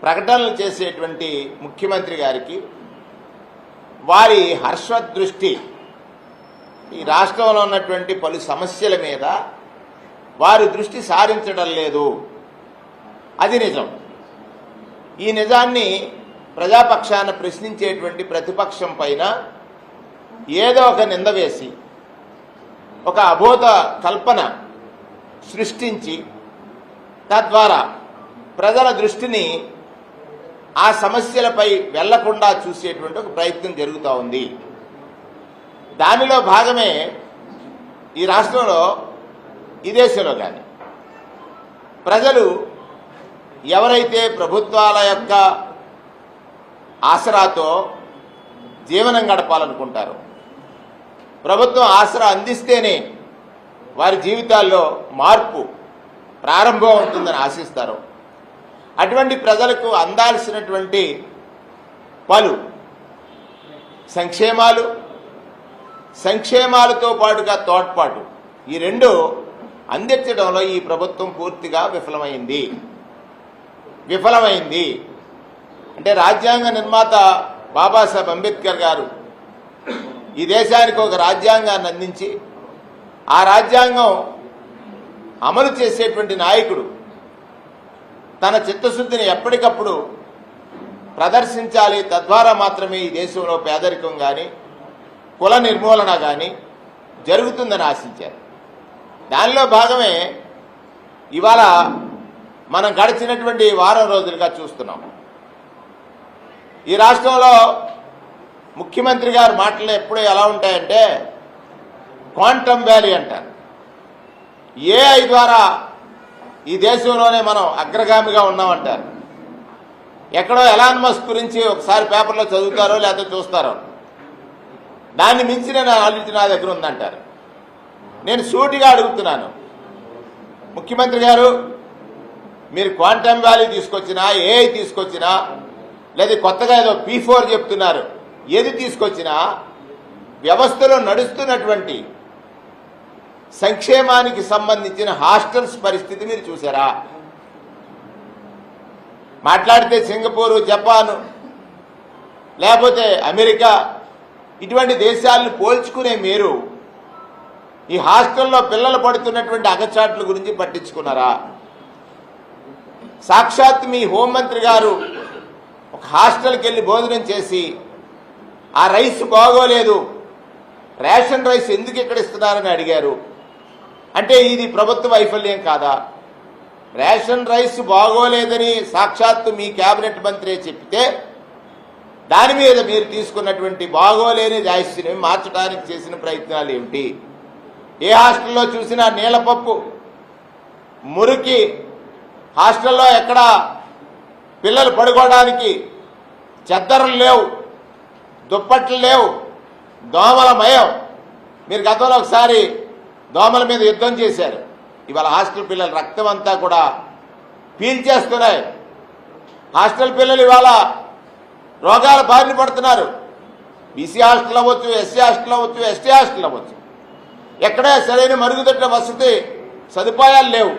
ప్రకటనలు చేసేటువంటి ముఖ్యమంత్రి గారికి వారి హర్షదృష్టి ఈ రాష్ట్రంలో ఉన్నటువంటి పలు సమస్యల మీద వారి దృష్టి సారించడం లేదు. అది నిజం. ఈ నిజాన్ని ప్రజాపక్షాన ప్రశ్నించేటువంటి ప్రతిపక్షం పైన ఏదో ఒక నింద వేసి ఒక అబోధ కల్పన సృష్టించి తద్వారా ప్రజల దృష్టిని ఆ సమస్యలపై వెళ్లకుండా చూసేటువంటి ఒక ప్రయత్నం జరుగుతూ ఉంది. దానిలో భాగమే ఈ రాష్ట్రంలో ఈ దేశంలో కానీ ప్రజలు ఎవరైతే ప్రభుత్వాల యొక్క ఆసరాతో జీవనం గడపాలనుకుంటారో, ప్రభుత్వం ఆసరా అందిస్తేనే వారి జీవితాల్లో మార్పు ప్రారంభం అవుతుందని ఆశిస్తారు. అటువంటి ప్రజలకు అందాల్సినటువంటి పలు సంక్షేమాలతో పాటుగా తోడ్పాటు, ఈ రెండు అందించడంలో ఈ ప్రభుత్వం పూర్తిగా విఫలమైంది. అంటే రాజ్యాంగ నిర్మాత బాబాసాహెబ్ అంబేద్కర్ గారు ఈ దేశానికి ఒక రాజ్యాంగాన్ని అందించి ఆ రాజ్యాంగం అమలు చేసేటువంటి నాయకుడు తన చిత్తశుద్ధిని ఎప్పటికప్పుడు ప్రదర్శించాలి. తద్వారా మాత్రమే ఈ దేశంలో పేదరికం కానీ కుల నిర్మూలన కానీ జరుగుతుందని ఆశించారు. దానిలో భాగమే ఇవాళ మనం గడిచినటువంటి వారం రోజులుగా చూస్తున్నాం. ఈ రాష్ట్రంలో ముఖ్యమంత్రి గారు మాటలు ఎప్పుడూ ఎలా ఉంటాయంటే క్వాంటమ్ వ్యాలీ అంటారు. ఏఐ ద్వారా ఈ దేశంలోనే మనం అగ్రగామిగా ఉన్నామంటారు. ఎక్కడో ఎలాన్ మస్క్ గురించి ఒకసారి పేపర్లో చదువుతారో లేకపోతే చూస్తారో, దాన్ని మించిన నాలెడ్జ్ నా దగ్గర ఉందంటారు. నేను సూటిగా అడుగుతున్నాను, ముఖ్యమంత్రి గారు, మీరు క్వాంటమ్ వ్యాలీ తీసుకొచ్చినా, ఏఐ తీసుకొచ్చినా, లేదా కొత్తగా ఏదో P4 చెప్తున్నారు, ఏది తీసుకొచ్చినా వ్యవస్థలో నడుస్తున్నటువంటి సంక్షేమానికి సంబంధించిన హాస్టల్స్ పరిస్థితి మీరు చూసారా? మాట్లాడితే సింగపూరు, జపాను, లేకపోతే అమెరికా ఇటువంటి దేశాలను పోల్చుకునే మీరు ఈ హాస్టల్లో పిల్లలు పడుతున్నటువంటి అగచాట్ల గురించి పట్టించుకున్నారా? సాక్షాత్ మీ హోంమంత్రి గారు ఒక హాస్టల్కి వెళ్ళి భోజనం చేసి ఆ రైస్ బాగోలేదు, రేషన్ రైస్ ఎందుకు ఇక్కడ ఇస్తున్నారని అడిగారు. అంటే ఇది ప్రభుత్వ వైఫల్యం కాదా? రేషన్ రైస్ బాగోలేదని సాక్షాత్తు మీ కేబినెట్ మంత్రి చెప్తే దాని మీద మీరు తీసుకున్నటువంటి బాగోలేని రైస్ని మార్చడానికి చేసిన ప్రయత్నాలు ఏమిటి? ఏ హాస్టల్లో చూసినా నీలపప్పు, మురికి, హాస్టల్లో ఎక్కడ పిల్లలు పడుకోవడానికి చెద్దరులు లేవు, దుప్పట్లు లేవు, దోమల మయం. మీరు గతంలో ఒకసారి దోమల మీద యుద్ధం చేశారు. ఇవాళ హాస్టల్ పిల్లల రక్తం అంతా కూడా పీల్చేస్తున్నాయి. హాస్టల్ పిల్లలు ఇవాళ రోగాల బారిన పడుతున్నారు. బీసీ హాస్టల్ అవ్వచ్చు, ఎస్సీ హాస్టల్ అవ్వచ్చు, ఎస్టీ హాస్టల్ అవ్వచ్చు. ఎక్కడా సరైన మరుగుదొడ్ల వసతి సదుపాయాలు లేవు.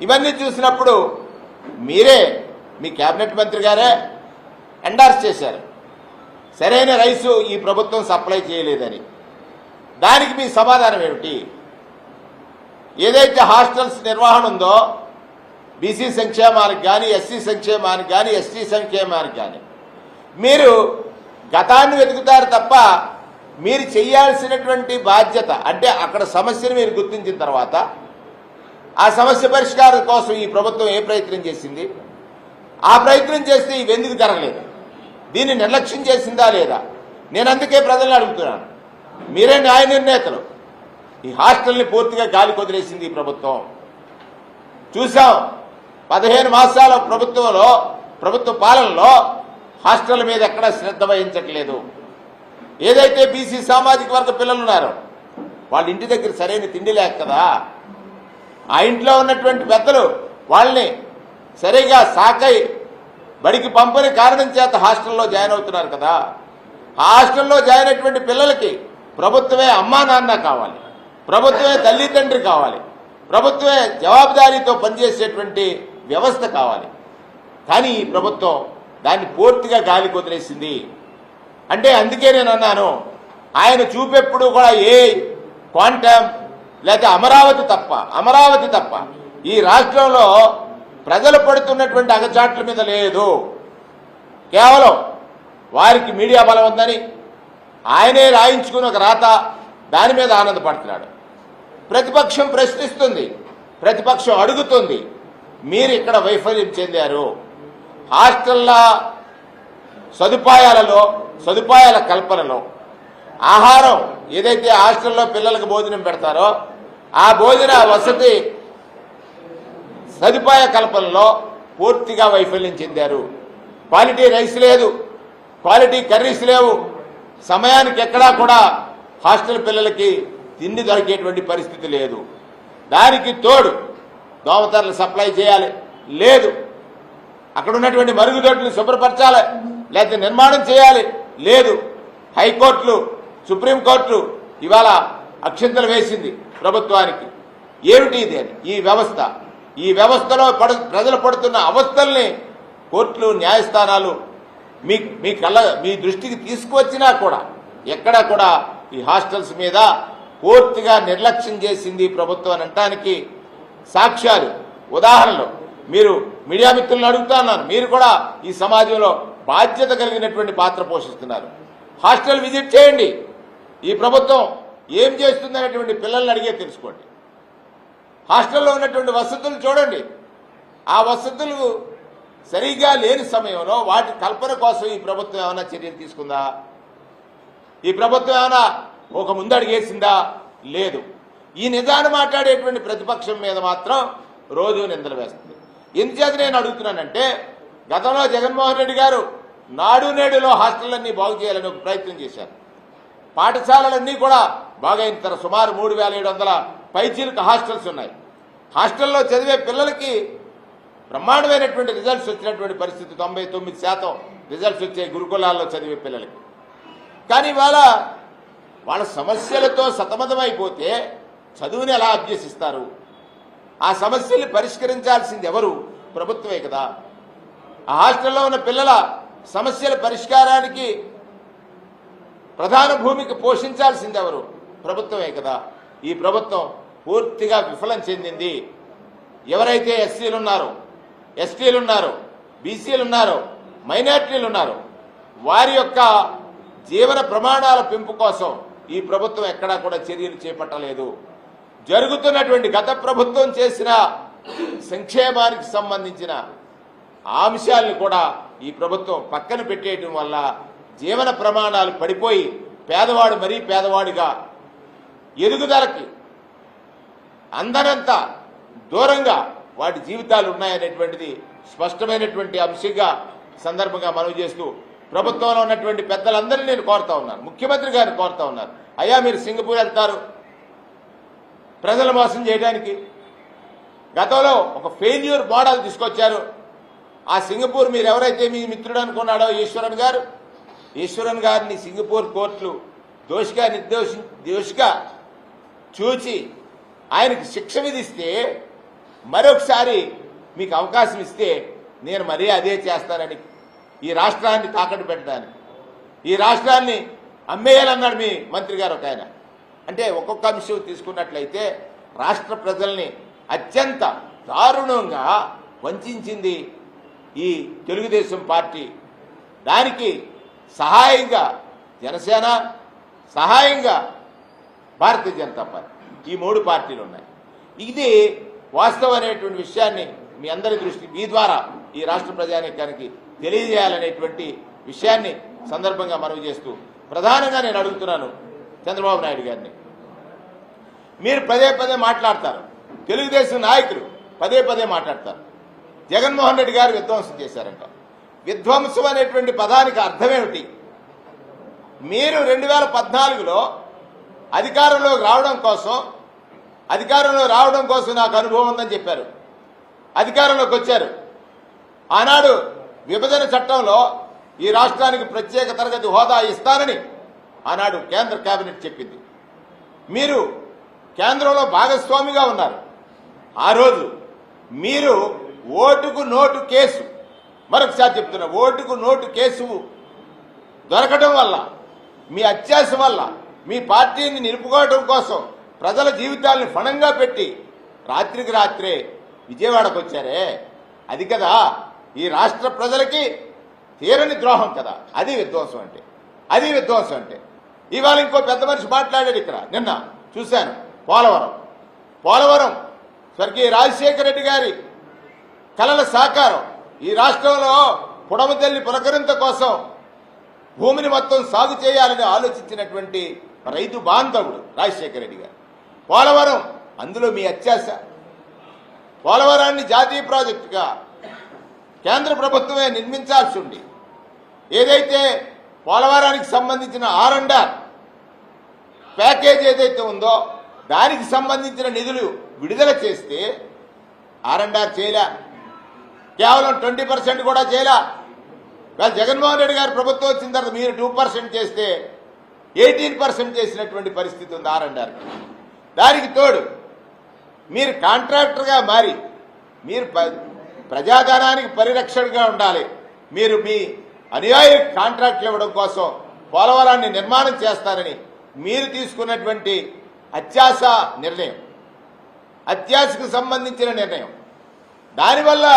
ఇవన్నీ చూసినప్పుడు మీరే, మీ కేబినెట్ మంత్రి గారే ఎండార్స్ చేశారు సరైన రైసు ఈ ప్రభుత్వం సప్లై చేయలేదని. దానికి మీ సమాధానం ఏమిటి? ఏదైతే హాస్టల్స్ నిర్వహణ ఉందో బీసీ సంక్షేమానికి కానీ, ఎస్సీ సంక్షేమానికి కానీ, ఎస్టీ సంక్షేమానికి కానీ మీరు గతాన్ని వెతుకుతారు తప్ప మీరు చేయాల్సినటువంటి బాధ్యత, అంటే అక్కడ సమస్యను మీరు గుర్తించిన తర్వాత ఆ సమస్య పరిష్కారం కోసం ఈ ప్రభుత్వం ఏ ప్రయత్నం చేసింది? ఆ ప్రయత్నం చేస్తే ఇవి ఎందుకు జరగలేదు? దీన్ని నిర్లక్ష్యం చేసిందా లేదా? నేను అందుకే ప్రజలను అడుగుతున్నాను. మీరే న్యాయ నిర్ణేతలు. ఈ హాస్టల్ని పూర్తిగా గాలి కొదిలేసింది ఈ ప్రభుత్వం. చూసాం 15 మాసాల ప్రభుత్వ పాలనలో హాస్టల్ మీద ఎక్కడా శ్రద్ధ వహించట్లేదు. ఏదైతే బీసీ సామాజిక వర్గ పిల్లలు ఉన్నారో వాళ్ళ ఇంటి దగ్గర సరైన తిండి లేక కదా, ఆ ఇంట్లో ఉన్నటువంటి పెద్దలు వాళ్ళని సరిగా సాకై బడికి పంపని కారణం చేత హాస్టల్లో జాయిన్ అవుతున్నారు కదా. హాస్టల్లో జాయిన్ అయినటువంటి పిల్లలకి ప్రభుత్వమే అమ్మా నాన్న కావాలి, ప్రభుత్వమే తల్లి తండ్రి కావాలి, ప్రభుత్వమే జవాబుదారీతో పనిచేసేటువంటి వ్యవస్థ కావాలి. కానీ ఈ ప్రభుత్వం దాన్ని పూర్తిగా గాలి కొదిలేసింది. అంటే అందుకే నేను అన్నాను, ఆయన చూపెప్పుడు కూడా ఏ క్వాంటమ్ లేకపోతే అమరావతి తప్ప ఈ రాష్ట్రంలో ప్రజలు పడుతున్నటువంటి అగచాట్ల మీద లేదు. కేవలం వారికి మీడియా బలం ఉందని ఆయనే రాయించుకుని ఒక రాత దాని మీద ఆనందపడుతున్నాడు. ప్రతిపక్షం ప్రశ్నిస్తుంది, ప్రతిపక్షం అడుగుతుంది, మీరు ఇక్కడ వైఫల్యం చెందారు. హాస్టళ్ల సదుపాయాల కల్పనలో ఆహారం ఏదైతే హాస్టల్లో పిల్లలకు భోజనం పెడతారో ఆ భోజన వసతి సదుపాయ కల్పనలో పూర్తిగా వైఫల్యం చెందారు. క్వాలిటీ రైస్ లేదు, క్వాలిటీ కర్రీస్ లేవు, సమయానికి ఎక్కడా కూడా హాస్టల్ పిల్లలకి తిండి దొరికేటువంటి పరిస్థితి లేదు. దానికి తోడు దోమతెరలు సప్లై చేయాలి, లేదు. అక్కడ ఉన్నటువంటి మరుగుదొడ్లు శుభ్రపరచాలి, లేకపోతే నిర్మాణం చేయాలి, లేదు. హైకోర్టులు, సుప్రీంకోర్టు ఇవాళ అక్షింతలు వేసింది ప్రభుత్వానికి. ఏమిటి ఇది అని ఈ వ్యవస్థలో ప్రజలు పడుతున్న అవస్థల్ని కోర్టులు, న్యాయస్థానాలు మీ దృష్టికి తీసుకువచ్చినా కూడా ఎక్కడా కూడా ఈ హాస్టల్స్ మీద పూర్తిగా నిర్లక్ష్యం చేసింది ప్రభుత్వం అని అనటానికి సాక్ష్యాలు, ఉదాహరణలు మీరు మీడియా మిత్రులను అడుగుతున్నాను. మీరు కూడా ఈ సమాజంలో బాధ్యత కలిగినటువంటి పాత్ర పోషిస్తున్నారు. హాస్టల్ విజిట్ చేయండి, ఈ ప్రభుత్వం ఏం చేస్తుందనేటువంటి పిల్లల్ని అడిగే తెలుసుకోండి. హాస్టల్లో ఉన్నటువంటి వసతులు చూడండి. ఆ వసతులు సరిగా లేని సమయంలో వాటి కల్పన కోసం ఈ ప్రభుత్వం ఏమైనా చర్యలు తీసుకుందా? ఈ ప్రభుత్వం ఏమైనా ఒక ముందడుగేసిందా? లేదు. ఈ నిజాన్ని మాట్లాడేటువంటి ప్రతిపక్షం మీద మాత్రం రోజు నిందలు వేస్తుంది. ఎందుచేత నేను అడుగుతున్నానంటే, గతంలో జగన్మోహన్ రెడ్డి గారు నాడు నేడులో హాస్టళ్లన్నీ బాగు చేయాలని ఒక ప్రయత్నం చేశారు. పాఠశాలలన్నీ కూడా బాగైన తర్వాత సుమారు 3700 పైచీలకు హాస్టల్స్ ఉన్నాయి. హాస్టల్లో చదివే పిల్లలకి బ్రహ్మాండమైనటువంటి రిజల్ట్స్ వచ్చినటువంటి పరిస్థితి, 99% రిజల్ట్స్ వచ్చాయి గురుకులాల్లో చదివే పిల్లలకి. కానీ వాళ్ళ సమస్యలతో సతమతమైపోతే చదువుని ఎలా అభ్యసిస్తారు? ఆ సమస్యల్ని పరిష్కరించాల్సింది ఎవరు? ప్రభుత్వమే కదా. ఆ హాస్టల్లో ఉన్న పిల్లల సమస్యల పరిష్కారానికి ప్రధాన భూమిక పోషించాల్సింది ఎవరు? ప్రభుత్వమే కదా. ఈ ప్రభుత్వం పూర్తిగా విఫలం చెందింది. ఎవరైతే ఎస్సీలు ఉన్నారో, ఎస్టీలు ఉన్నారో, బీసీలు ఉన్నారో, మైనార్టీలు ఉన్నారో వారి యొక్క జీవన ప్రమాణాల పెంపు కోసం ఈ ప్రభుత్వం ఎక్కడా కూడా చర్యలు చేపట్టలేదు. జరుగుతున్నటువంటి గత ప్రభుత్వం చేసిన సంక్షేమానికి సంబంధించిన అంశాలను కూడా ఈ ప్రభుత్వం పక్కన పెట్టేయడం వల్ల జీవన ప్రమాణాలు పడిపోయి పేదవాడు మరీ పేదవాడిగా, ఎదుగుదలకి అందనంత దూరంగా వాటి జీవితాలు ఉన్నాయనేటువంటిది స్పష్టమైనటువంటి అంశంగా సందర్భంగా మనవి చేస్తూ ప్రభుత్వంలో ఉన్నటువంటి పెద్దలందరినీ నేను కోరుతా ఉన్నాను, ముఖ్యమంత్రి గారిని కోరుతా ఉన్నాను. అయ్యా, మీరు సింగపూర్ వెళ్తారు ప్రజలు మోసం చేయడానికి. గతంలో ఒక ఫెయిల్యూర్ మోడల్ తీసుకొచ్చారు. ఆ సింగపూర్ మీరు ఎవరైతే మీ మిత్రుడు అనుకున్నాడో ఈశ్వరన్ గారిని సింగపూర్ కోర్టులు దోషిగా చూచి ఆయనకి శిక్ష విధిస్తే, మరొకసారి మీకు అవకాశం ఇస్తే నేను మరీ అదే చేస్తానని ఈ రాష్ట్రాన్ని తాకట్టు పెట్టడానికి, ఈ రాష్ట్రాన్ని అమ్మేయాలన్నాడు మీ మంత్రి గారు ఒక ఆయన. అంటే ఒక్కొక్క అంశం తీసుకున్నట్లయితే రాష్ట్ర ప్రజల్ని అత్యంత దారుణంగా వంచింది ఈ తెలుగుదేశం పార్టీ. దానికి సహాయంగా జనసేన, సహాయంగా భారతీయ జనతా పార్టీ, ఈ 3 పార్టీలు ఉన్నాయి. ఇది వాస్తవం అనేటువంటి విషయాన్ని మీ అందరి దృష్టి మీ ద్వారా ఈ రాష్ట్ర ప్రజానీకానికి తెలియజేయాలనేటువంటి విషయాన్ని సందర్భంగా మనవి చేస్తూ ప్రధానంగా నేను అడుగుతున్నాను చంద్రబాబు నాయుడు గారిని. మీరు పదే మాట్లాడతారు, తెలుగుదేశం నాయకులు పదే మాట్లాడతారు, జగన్మోహన్ రెడ్డి గారు విధ్వంసం చేశారంట. విధ్వంసం అనేటువంటి పదానికి అర్థమేమిటి? మీరు 2014లో అధికారంలోకి రావడం కోసం నాకు అనుభవం ఉందని చెప్పారు. అధికారంలోకి వచ్చారు. ఆనాడు విభజన చట్టంలో ఈ రాష్ట్రానికి ప్రత్యేక తరగతి హోదా ఇస్తానని ఆనాడు కేంద్ర కేబినెట్ చెప్పింది. మీరు కేంద్రంలో భాగస్వామిగా ఉన్నారు. ఆ రోజు మీరు ఓటుకు నోటు కేసు మరొకసారి చెప్తున్నా, ఓటుకు నోటు కేసు దొరకడం వల్ల, మీ అత్యాశ వల్ల, మీ పార్టీని నిలుపుకోవడం కోసం ప్రజల జీవితాలను ఫణంగా పెట్టి రాత్రికి రాత్రే విజయవాడకు వచ్చారే, అది కదా ఈ రాష్ట్ర ప్రజలకి తీరని ద్రోహం కదా. అది విధ్వంసం అంటే, అది విధ్వంసం అంటే. ఇవాళ ఇంకో పెద్ద మనిషి మాట్లాడాడు ఇక్కడ, నిన్న చూశాను. పోలవరం స్వర్గీయ రాజశేఖర రెడ్డి గారి కలల సాకారం. ఈ రాష్ట్రంలో పుడమతల్లి పులకరింత కోసం భూమిని మొత్తం సాగు చేయాలని ఆలోచించినటువంటి రైతు బాంధవుడు రాజశేఖర రెడ్డి గారు. పోలవరం, అందులో మీ అత్యాశ. పోలవరాన్ని జాతీయ ప్రాజెక్టుగా కేంద్ర ప్రభుత్వమే నిర్మించాల్సి ఉంది. ఏదైతే పోలవరానికి సంబంధించిన R&R ప్యాకేజ్ ఏదైతే ఉందో దానికి సంబంధించిన నిధులు విడుదల చేస్తే R&R చేయలే, కేవలం 20% కూడా చేయలే. జగన్మోహన్ రెడ్డి గారు ప్రభుత్వం వచ్చిన తర్వాత మీరు 2% చేస్తే 18% చేసినటువంటి పరిస్థితి ఉంది R&R. దానికి తోడు మీరు కాంట్రాక్టర్గా మారి, మీరు ప్రజాధనానికి పరిరక్షణగా ఉండాలి, మీరు మీ అనుయాయి కాంట్రాక్ట్లు ఇవ్వడం కోసం పోలవరాన్ని నిర్మాణం చేస్తారని మీరు తీసుకున్నటువంటి అత్యాశ నిర్ణయం, అత్యాశకు సంబంధించిన నిర్ణయం, దానివల్ల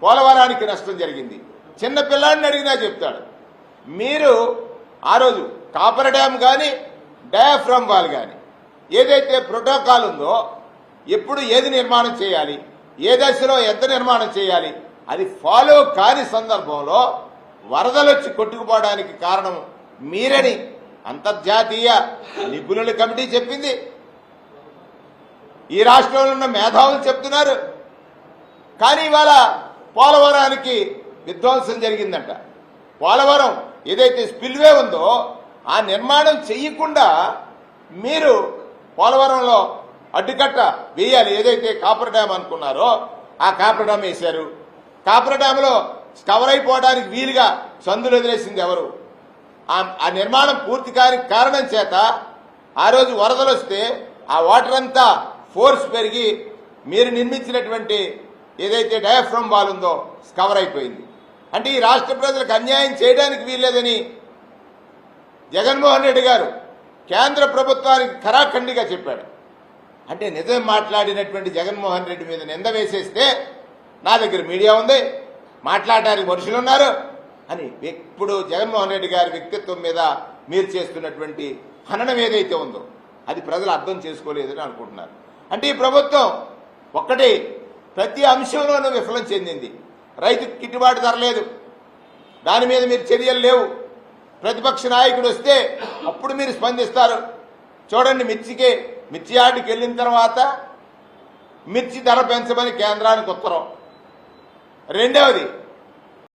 పోలవరానికి నష్టం జరిగింది. చిన్న పిల్లాడిని అడిగినా చెప్తాడు. మీరు ఆ రోజు కాపర్ డ్యామ్ కానీ డయాఫ్రమ్ వాల్ కానీ ఏదైతే ప్రోటోకాల్ ఉందో, ఎప్పుడు ఏది నిర్మాణం చేయాలి, ఏ దశలో ఎంత నిర్మాణం చేయాలి, అది ఫాలో కాని సందర్భంలో వరదలు వచ్చి కొట్టుకుపోవడానికి కారణం మీరని అంతర్జాతీయ నిపుణుల కమిటీ చెప్పింది. ఈ రాష్ట్రంలో ఉన్న మేధావులు చెప్తున్నారు. కానీ ఇవాళ పోలవరానికి విధ్వంసం జరిగిందంట. పోలవరం ఏదైతే స్పిల్వే ఉందో ఆ నిర్మాణం చెయ్యకుండా మీరు పోలవరంలో అడ్డుకట్ట వేయాలి. ఏదైతే కాపర్ డ్యామ్ అనుకున్నారో ఆ కాపర్ డ్యామ్ వేశారు. కాపర్ డ్యామ్లో కవర్ అయిపోవడానికి వీలుగా సందులు వదిలేసింది ఎవరు? ఆ నిర్మాణం పూర్తి కాని కారణం చేత ఆ రోజు వరదలు వస్తే ఆ వాటర్ అంతా ఫోర్స్ పెరిగి మీరు నిర్మించినటువంటి ఏదైతే డయాఫ్రమ్ వాల్ ఉందో కవర్ అయిపోయింది. అంటే ఈ రాష్ట్ర ప్రజలకు అన్యాయం చేయడానికి వీల్లేదని జగన్మోహన్ రెడ్డి గారు కేంద్ర ప్రభుత్వానికి ఖరాఖండిగా చెప్పాడు. అంటే నిజం మాట్లాడినటువంటి జగన్మోహన్ రెడ్డి మీద నింద వేసేస్తే నా దగ్గర మీడియా ఉంది, మాట్లాడడానికి మనుషులు ఉన్నారు అని ఇప్పుడు జగన్మోహన్ రెడ్డి గారి వ్యక్తిత్వం మీద మీరు చేస్తున్నటువంటి హననం ఏదైతే ఉందో అది ప్రజలు అర్థం చేసుకోలేదని అనుకుంటున్నారు. అంటే ఈ ప్రభుత్వం ఒక్కటి ప్రతి అంశంలోనూ విఫలం చెందింది. రైతుకు గిట్టుబాటు ధర లేదు, దాని మీద మీరు చర్యలు లేవు. ప్రతిపక్ష నాయకుడు వస్తే అప్పుడు మీరు స్పందిస్తారు. చూడండి, మిర్చి యార్డుకి వెళ్ళిన తర్వాత మిర్చి ధర పెంచమని కేంద్రానికి ఉత్తరం. రెండవది,